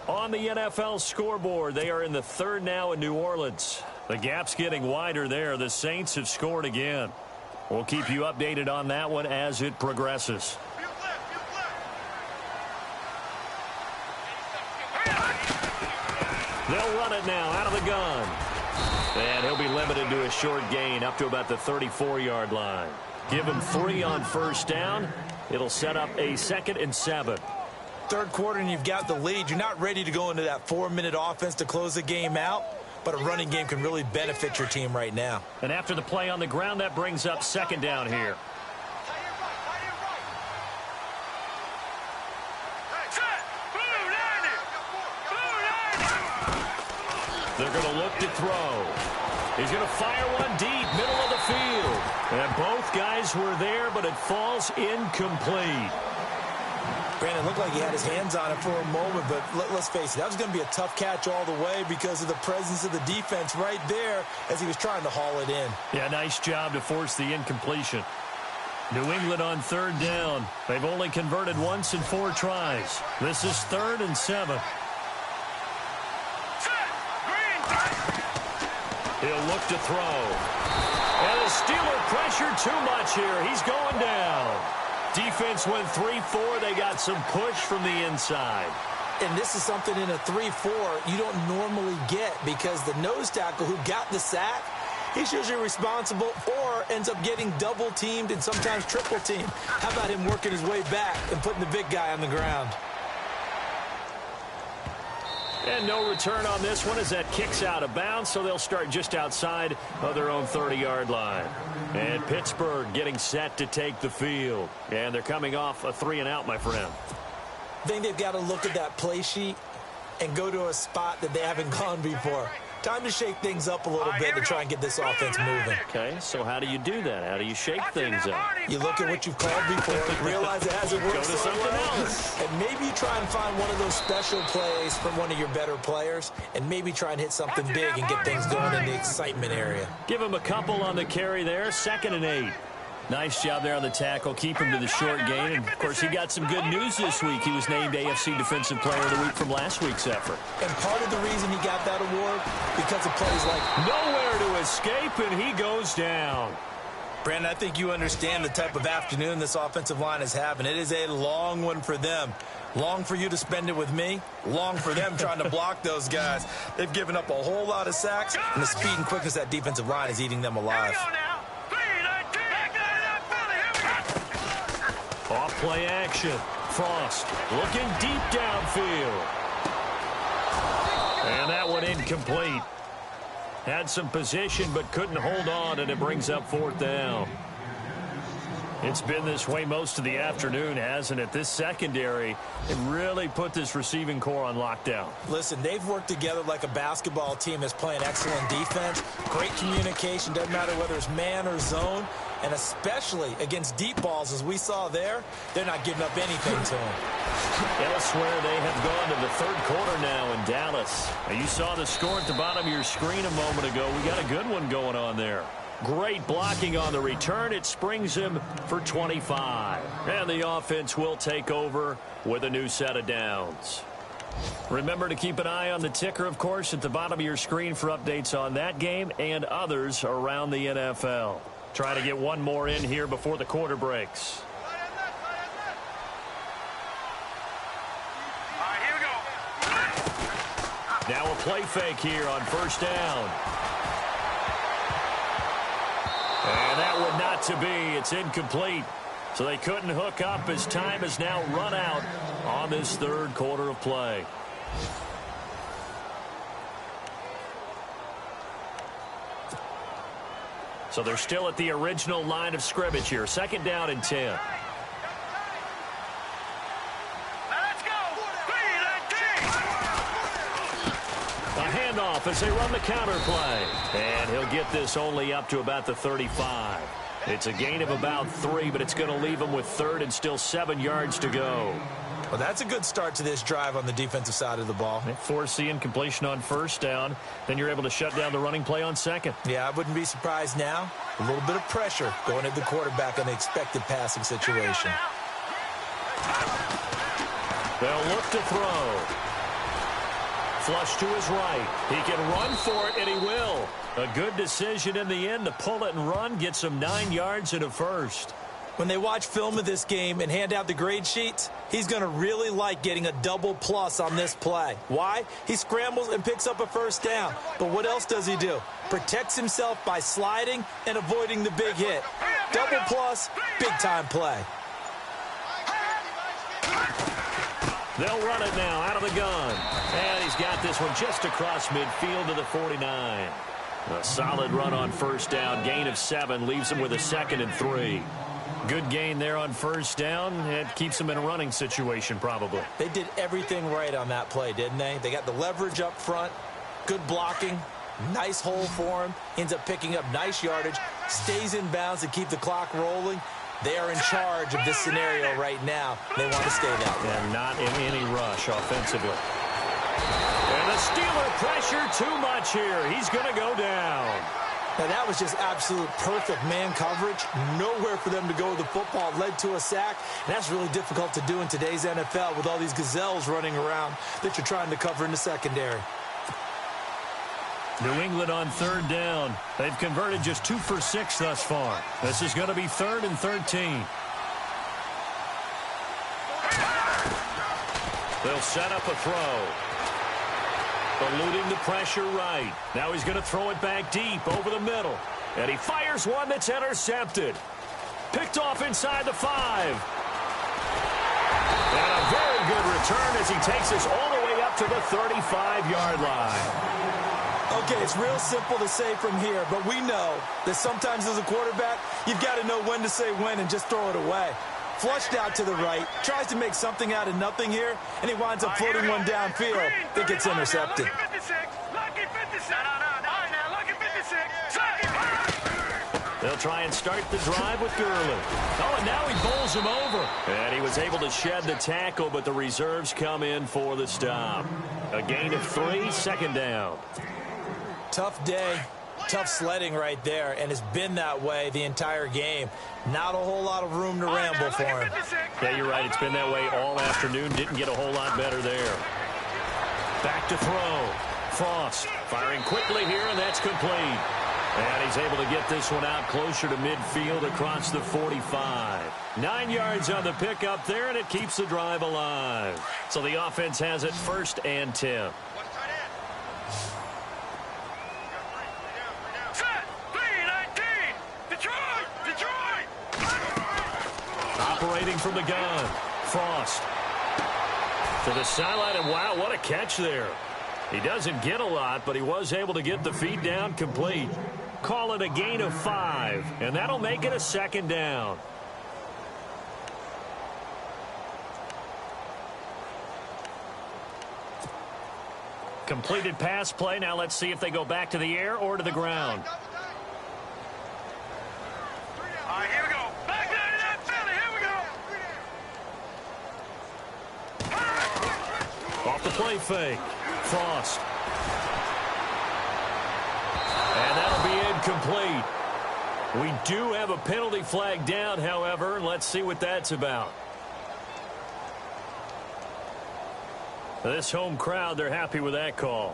D: On the NFL scoreboard, they are in the 3rd now in New Orleans. The gap's getting wider there. The Saints have scored again. We'll keep you updated on that one as it progresses. They'll run it now out of the gun. And he'll be limited to a short gain up to about the 34-yard line. Give him 3 on first down. It'll set up a 2nd and 7.
E: Third quarter and you've got the lead. You're not ready to go into that 4-minute offense to close the game out, but a running game can really benefit your team right now.
D: And after the play on the ground, that brings up 2nd down here. They're going to look to throw. He's going to fire one deep, middle of the field. And both guys were there, but it falls incomplete.
E: Brandon, it looked like he had his hands on it for a moment, but let's face it, that was going to be a tough catch all the way because of the presence of the defense right there as he was trying to haul it in.
D: Yeah, nice job to force the incompletion. New England on 3rd down. They've only converted once in 4 tries. This is 3rd and 7. He'll look to throw. And the Steeler pressure too much here. He's going down. Defense went 3-4. They got some push from the inside.
E: And this is something in a 3-4 you don't normally get because the nose tackle who got the sack, he's usually responsible or ends up getting double-teamed and sometimes triple-teamed. How about him working his way back and putting the big guy on the ground?
D: And no return on this one as that kicks out of bounds, so they'll start just outside of their own 30-yard line. And Pittsburgh getting set to take the field. And they're coming off a 3-and-out, my friend.
E: I think they've got to look at that play sheet and go to a spot that they haven't gone before. Time to shake things up a little bit to try and get this offense moving.
D: Okay, so how do you do that? How do you shake things up?
E: You look at what you've called before, realize it hasn't worked
D: Go to
E: so
D: something
E: well,
D: else.
E: and maybe you try and find one of those special plays from one of your better players, and maybe try and hit something big and get things going in the excitement area.
D: Give him a couple on the carry there, 2nd and 8. Nice job there on the tackle. Keep him to the short gain. And, of course, he got some good news this week. He was named AFC Defensive Player of the Week from last week's effort.
E: And part of the reason he got that award, because of plays like
D: nowhere to escape, and he goes down.
E: Brandon, I think you understand the type of afternoon this offensive line is having. It is a long one for them. Long for you to spend it with me. Long for them trying to block those guys. They've given up a whole lot of sacks, and the speed and quickness of that defensive line is eating them alive.
D: Off play action. Frost looking deep downfield. And that one incomplete. Had some position but couldn't hold on, and it brings up 4th down. It's been this way most of the afternoon, hasn't it? This secondary, it really put this receiving core on lockdown.
E: Listen, they've worked together like a basketball team that's playing excellent defense. Great communication, doesn't matter whether it's man or zone. And especially against deep balls, as we saw there, they're not giving up anything to them.
D: Elsewhere, they have gone to the 3rd quarter now in Dallas. Now, you saw the score at the bottom of your screen a moment ago. We got a good one going on there. Great blocking on the return. It springs him for 25. And the offense will take over with a new set of downs. Remember to keep an eye on the ticker, of course, at the bottom of your screen for updates on that game and others around the NFL. Try to get one more in here before the quarter breaks.
F: All right, here we go.
D: Now a play fake here on 1st down. And that would not to be. It's incomplete. So they couldn't hook up as time has now run out on this 3rd quarter of play. So they're still at the original line of scrimmage here. 2nd down and 10.
F: Now let's go. 3-19.
D: A handoff as they run the counter play. And he'll get this only up to about the 35. It's a gain of about 3, but it's going to leave him with 3rd and still 7 yards to go.
E: Well, that's a good start to this drive on the defensive side of the ball.
D: They force the incompletion on 1st down. Then you're able to shut down the running play on 2nd.
E: Yeah, I wouldn't be surprised now. A little bit of pressure going at the quarterback on the expected passing situation.
D: They'll look to throw. Flush to his right. He can run for it, and he will. A good decision in the end to pull it and run. Gets him 9 yards and a 1st.
E: When they watch film of this game and hand out the grade sheets, he's going to really like getting a double plus on this play. Why? He scrambles and picks up a 1st down. But what else does he do? Protects himself by sliding and avoiding the big hit. Double plus, big-time play.
D: They'll run it now out of the gun. And he's got this one just across midfield to the 49. A solid run on 1st down. Gain of 7 leaves him with a 2nd and 3. Good gain there on 1st down. It keeps him in a running situation probably.
E: They did everything right on that play, didn't they? They got the leverage up front, good blocking, nice hole for him, ends up picking up nice yardage, stays in bounds to keep the clock rolling. They are in charge of this scenario right now. They want to stay that way.
D: And not in any rush offensively. And the Steeler pressure too much here. He's going to go down.
E: Now, that was just absolute perfect man coverage. Nowhere for them to go with the football. Led to a sack. And that's really difficult to do in today's NFL with all these gazelles running around that you're trying to cover in the secondary.
D: New England on 3rd down. They've converted just 2 for 6 thus far. This is going to be 3rd and 13. They'll set up a throw. Eluding the pressure right. Now he's going to throw it back deep over the middle. And he fires one that's intercepted. Picked off inside the 5. And a very good return as he takes us all the way up to the 35-yard line.
E: Okay, it's real simple to say from here, but we know that sometimes as a quarterback, you've got to know when to say when and just throw it away. Flushed out to the right, tries to make something out of nothing here, and he winds up floating one downfield that gets intercepted.
D: They'll try and start the drive with Gurley. Oh, and now he bowls him over. And he was able to shed the tackle, but the reserves come in for the stop. A gain of 3, 2nd down.
E: Tough day, tough sledding right there, and it's been that way the entire game. Not a whole lot of room to ramble for him.
D: Yeah, you're right. It's been that way all afternoon. Didn't get a whole lot better there. Back to throw. Frost firing quickly here, and that's complete. And he's able to get this one out closer to midfield across the 45. 9 yards on the pickup there, and it keeps the drive alive. So the offense has it 1st and 10. Operating from the gun. Frost to the sideline, and wow, what a catch there. He doesn't get a lot, but he was able to get the feed down complete. Call it a gain of 5, and that'll make it a 2nd down. Completed pass play. Now let's see if they go back to the air or to the ground.
F: All right, here we go. Back there to that Philly. Here we go.
D: Off the play fake. Frost. And that'll be incomplete. We do have a penalty flag down, however. Let's see what that's about. This home crowd, they're happy with that call.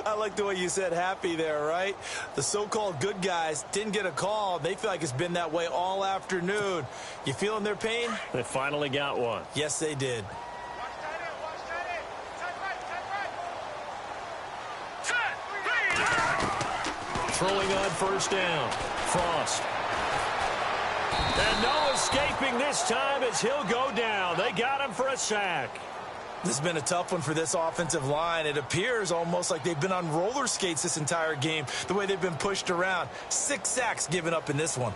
E: I like the way you said happy there, right? The so-called good guys didn't get a call. They feel like it's been that way all afternoon. You feeling their pain?
D: They finally got one.
E: Yes, they did.
D: Throwing on 1st down. Frost. And no escaping this time as he'll go down. They got him for a sack.
E: This has been a tough one for this offensive line. It appears almost like they've been on roller skates this entire game, the way they've been pushed around. 6 sacks given up in this one.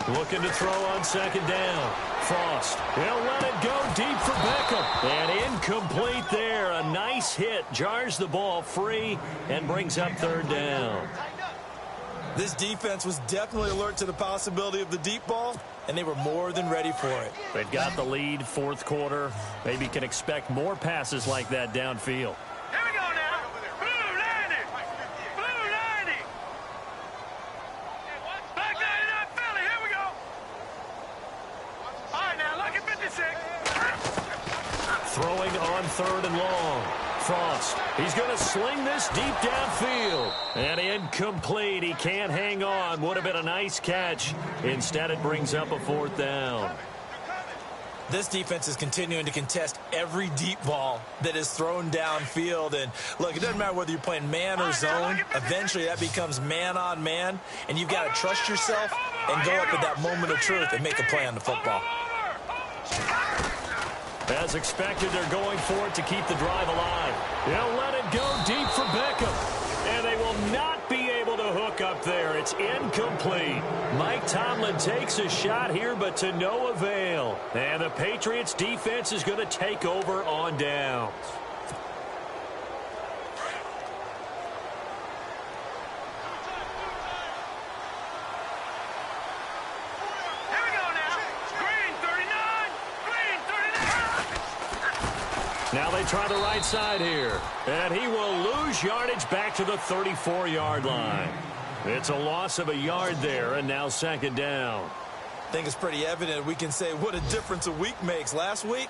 D: Looking to throw on 2nd down. Frost. He'll let it go deep for Beckham. And incomplete there. A nice hit. Jars the ball free and brings up 3rd down.
E: This defense was definitely alert to the possibility of the deep ball, and they were more than ready for it.
D: They've got the lead, 4th quarter. Maybe can expect more passes like that downfield.
F: Here we go now. Blue 90. Blue 90. Back there to that Philly. Here we go. All right, now look at 56.
D: Throwing on 3rd and long. Frost. He's going to sling this deep downfield. And incomplete. He can't hang on. Would have been a nice catch. Instead, it brings up a 4th down.
E: This defense is continuing to contest every deep ball that is thrown downfield. And, look, it doesn't matter whether you're playing man or zone. Eventually, that becomes man on man. And you've got to trust yourself and go up at that moment of truth and make a play on the football.
D: As expected, they're going for it to keep the drive alive. They'll let it go deep for Beckham. And they will not be able to hook up there. It's incomplete. Mike Tomlin takes a shot here, but to no avail. And the Patriots defense is going to take over on downs. Now they try the right side here. And he will lose yardage back to the 34-yard line. It's a loss of a yard there, and now 2nd down.
E: I think it's pretty evident. We can say what a difference a week makes. Last week,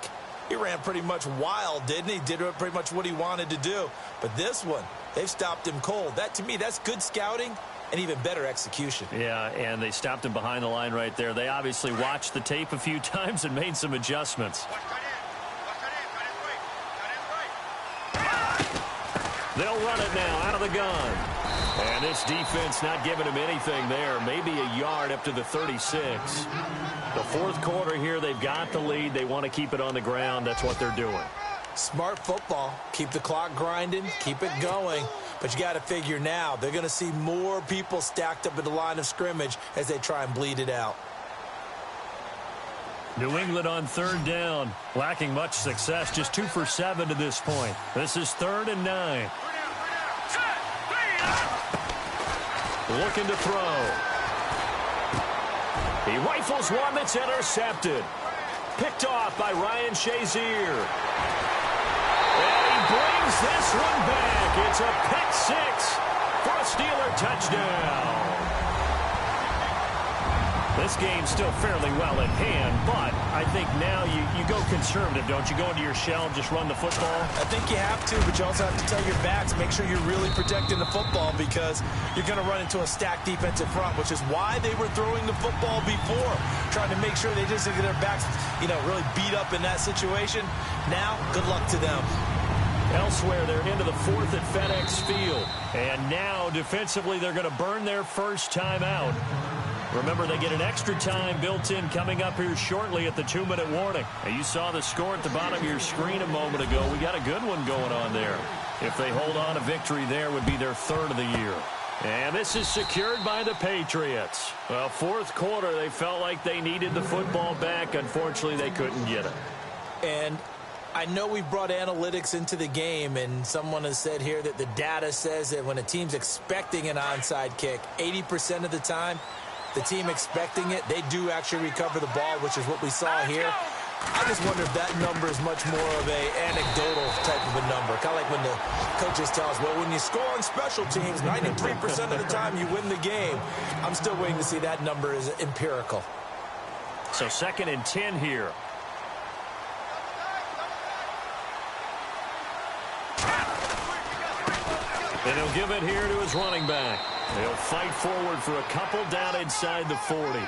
E: he ran pretty much wild, didn't he? Did pretty much what he wanted to do. But this one, they've stopped him cold. That, to me, that's good scouting and even better execution.
D: Yeah, and they stopped him behind the line right there. They obviously watched the tape a few times and made some adjustments. They'll run it now out of the gun. And this defense not giving him anything there. Maybe a yard up to the 36. The 4th quarter here, they've got the lead. They want to keep it on the ground. That's what they're doing.
E: Smart football. Keep the clock grinding. Keep it going. But you got to figure now, they're going to see more people stacked up at the line of scrimmage as they try and bleed it out.
D: New England on 3rd down. Lacking much success. Just 2 for 7 to this point. This is 3rd and 9. Looking to throw. He rifles one that's intercepted. Picked off by Ryan Shazier. And he brings this one back. It's a pick 6 for a Steeler touchdown. This game's still fairly well in hand, but I think now you go conservative, don't you? Go into your shell and just run the football?
E: I think you have to, but you also have to tell your backs, make sure you're really protecting the football because you're going to run into a stacked defensive front, which is why they were throwing the football before, trying to make sure they just get their backs, really beat up in that situation. Now, good luck to them.
D: Elsewhere, they're into the fourth at FedEx Field. And now, defensively, they're going to burn their first timeout. Remember, they get an extra time built in coming up here shortly at the 2-minute warning. And you saw the score at the bottom of your screen a moment ago. We got a good one going on there. If they hold on, a victory there would be their third of the year. And this is secured by the Patriots. Well, fourth quarter, they felt like they needed the football back. Unfortunately, they couldn't get it.
E: And I know we brought analytics into the game, and someone has said here that the data says that when a team's expecting an onside kick, 80% of the time, the team expecting it, they do actually recover the ball, which is what we saw here. I just wonder if that number is much more of an anecdotal type of a number. Kind of like when the coaches tell us, well, when you score on special teams, 93% of the time you win the game. I'm still waiting to see that number is empirical.
D: So 2nd and 10 here. And he'll give it here to his running back. They'll fight forward for a couple down inside the 40.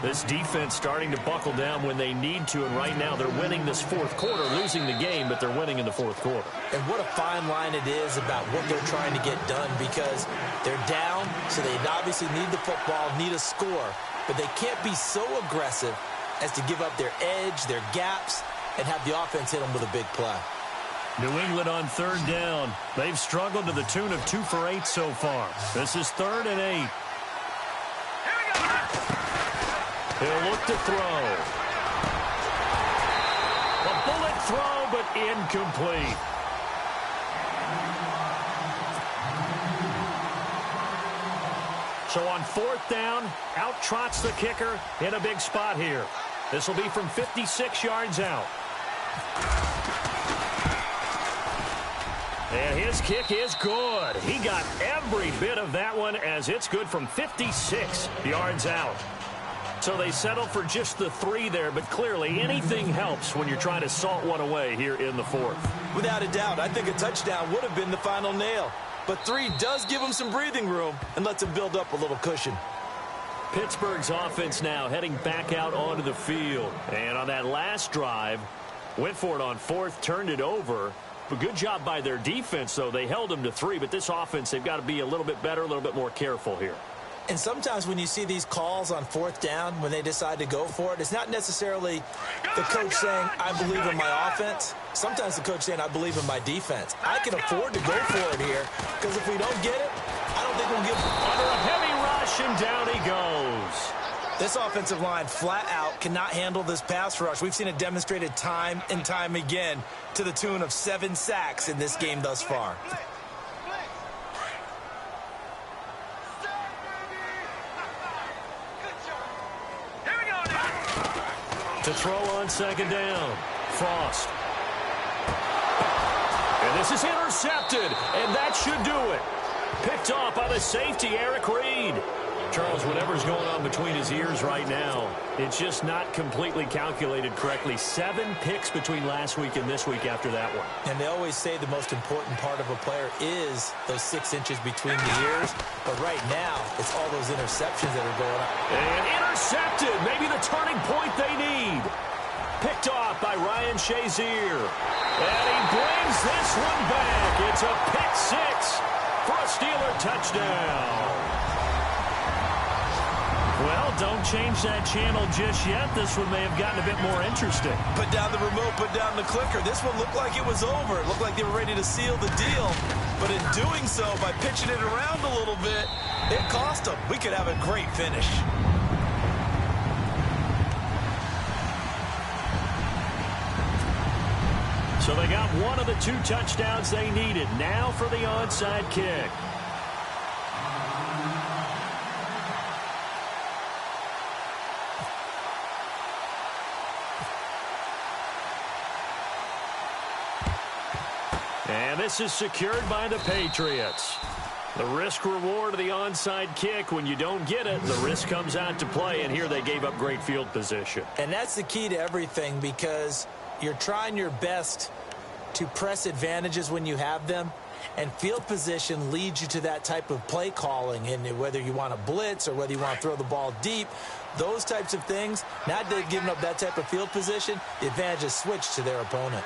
D: This defense starting to buckle down when they need to, and right now they're winning this fourth quarter, losing the game, but they're winning in the fourth quarter.
E: And what a fine line it is about what they're trying to get done, because they're down, so they obviously need the football, need a score, but they can't be so aggressive as to give up their edge, their gaps, and have the offense hit them with a big play.
D: New England on 3rd down. They've struggled to the tune of 2 for 8 so far. This is 3rd and 8. He'll look to throw. A bullet throw, but incomplete. So on 4th down, out trots the kicker in a big spot here. This will be from 56 yards out. And his kick is good. He got every bit of that one, as it's good from 56 yards out. So they settle for just the 3 there, but clearly anything helps when you're trying to salt one away here in the 4th.
E: Without a doubt, I think a touchdown would have been the final nail. But 3 does give them some breathing room and lets them build up a little cushion.
D: Pittsburgh's offense now heading back out onto the field. And on that last drive, went for it on 4th, turned it over. But good job by their defense, though. They held them to 3, but this offense, they've got to be a little bit better, a little bit more careful here.
E: And sometimes when you see these calls on 4th down, when they decide to go for it, it's not necessarily the coach saying, I believe in my offense. Sometimes the coach saying, I believe in my defense. I can afford to go for it here, because if we don't get it, I don't think we'll give
D: under a heavy rush, and down he goes.
E: This offensive line flat out cannot handle this pass rush. We've seen it demonstrated time and time again to the tune of 7 sacks in this game thus far.
D: To throw on 2nd down, Frost. And this is intercepted, and that should do it. Picked off by the safety, Eric Reed. Charles, whatever's going on between his ears right now, it's just not completely calculated correctly. 7 picks between last week and this week after that one.
E: And they always say the most important part of a player is those 6 inches between the ears. But right now, it's all those interceptions that are going on.
D: And intercepted, maybe the turning point they need. Picked off by Ryan Shazier. And he brings this one back. It's a pick 6 for a Steeler touchdown. Well, don't change that channel just yet. This one may have gotten a bit more interesting.
E: Put down the remote, put down the clicker. This one looked like it was over. It looked like they were ready to seal the deal. But in doing so, by pitching it around a little bit, it cost them. We could have a great finish.
D: So they got one of the 2 touchdowns they needed. Now for the onside kick. And this is secured by the Patriots. The risk-reward of the onside kick, when you don't get it, the risk comes out to play, and here they gave up great field position.
E: And that's the key to everything, because you're trying your best to press advantages when you have them, and field position leads you to that type of play calling, and whether you want to blitz or whether you want to throw the ball deep, those types of things, now that they've given up that type of field position, the advantage is switched to their opponent.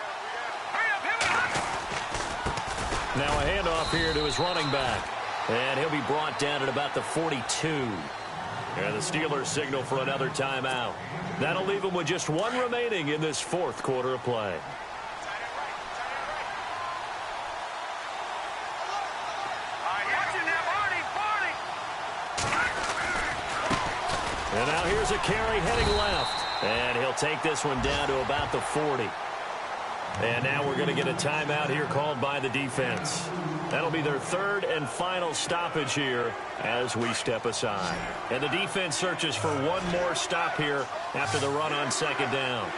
D: Now a handoff here to his running back. And he'll be brought down at about the 42. And the Steelers signal for another timeout. That'll leave them with just one remaining in this fourth quarter of play. And now here's a carry heading left. And he'll take this one down to about the 40. And now we're going to get a timeout here called by the defense. That'll be their third and final stoppage here as we step aside. And the defense searches for one more stop here after the run on second down.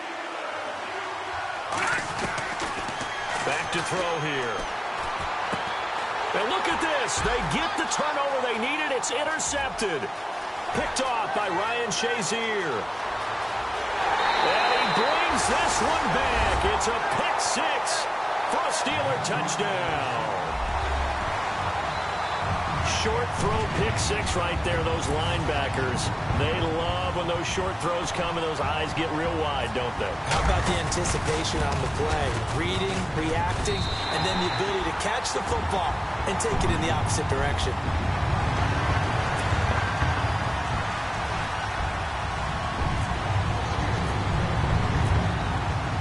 D: Back to throw here. And look at this. They get the turnover they needed. It's intercepted. Picked off by Ryan Shazier. And he brings this one back. It's a pick six for a Steeler touchdown. Short throw pick six right there, those linebackers. They love when those short throws come and those eyes get real wide, don't they?
E: How about the anticipation on the play? Reading, reacting, and then the ability to catch the football and take it in the opposite direction.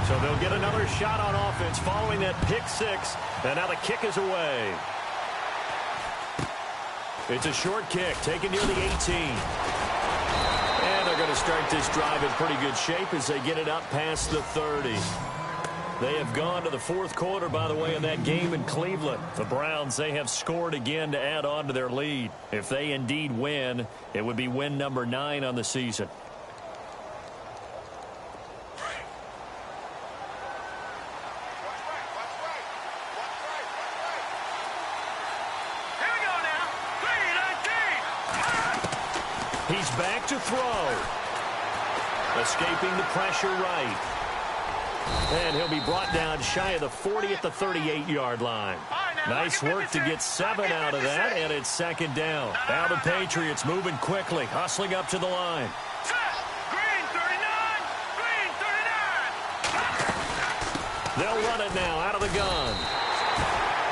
D: So they'll get another shot on offense following that pick six. And now the kick is away. It's a short kick taken near the 18. And they're going to start this drive in pretty good shape as they get it up past the 30. They have gone to the fourth quarter, by the way, in that game in Cleveland. The Browns, they have scored again to add on to their lead. If they indeed win, it would be win number 9 on the season. He's back to throw. Escaping the pressure right. And he'll be brought down shy of the 40 at the 38-yard line. Nice work to get 7 out of that, and it's second down. Now the Patriots moving quickly, hustling up to the line.
F: Green 39! Green 39!
D: They'll run it now out of the gun.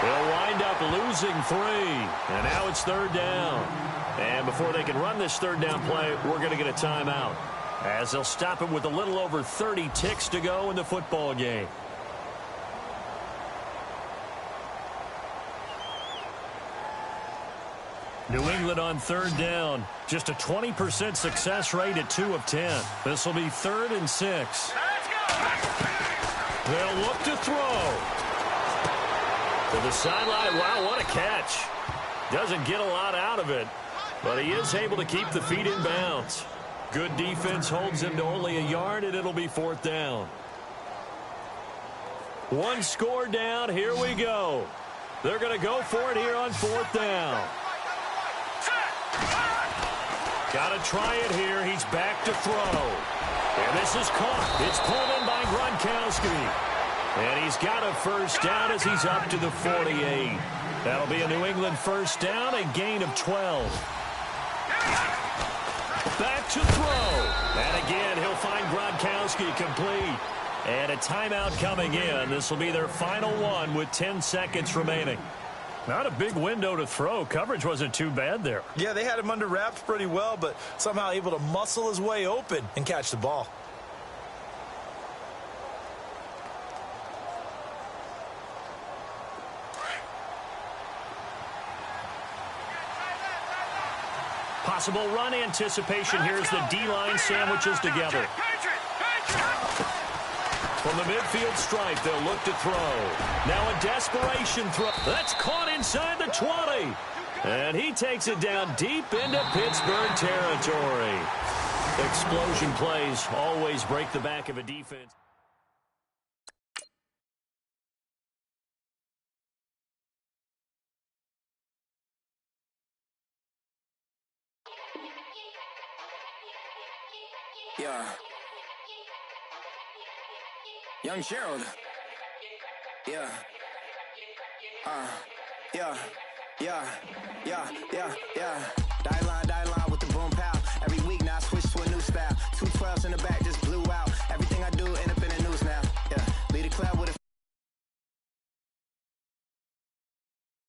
D: They'll wind up losing 3, and now it's third down. And before they can run this third down play, we're going to get a timeout, as they'll stop it with a little over 30 ticks to go in the football game. New England on third down. Just a 20% success rate at 2 of 10. This will be 3rd and 6. They'll look to throw. To the sideline. Wow, what a catch. Doesn't get a lot out of it, but he is able to keep the feet in bounds. Good defense holds him to only a yard, and it'll be 4th down. One score down. Here we go. They're going to go for it here on 4th down. Got to try it here. He's back to throw. And this is caught. It's pulled in by Gronkowski. And he's got a first down as he's up to the 48. That'll be a New England first down, a gain of 12. Back to throw. And again, he'll find Gronkowski complete. And a timeout coming in. This will be their final one with 10 seconds remaining. Not a big window to throw. Coverage wasn't too bad there.
E: Yeah, they had him under wraps pretty well, but somehow able to muscle his way open and catch the ball.
D: Possible run anticipation here as the D-line sandwiches together. From the midfield stripe, they'll look to throw. Now a desperation throw. That's caught inside the 20. And he takes it down deep into Pittsburgh territory. Explosion plays always break the back of a defense.
G: Yeah. Young Gerald. Yeah. Yeah. Yeah. Yeah. Yeah.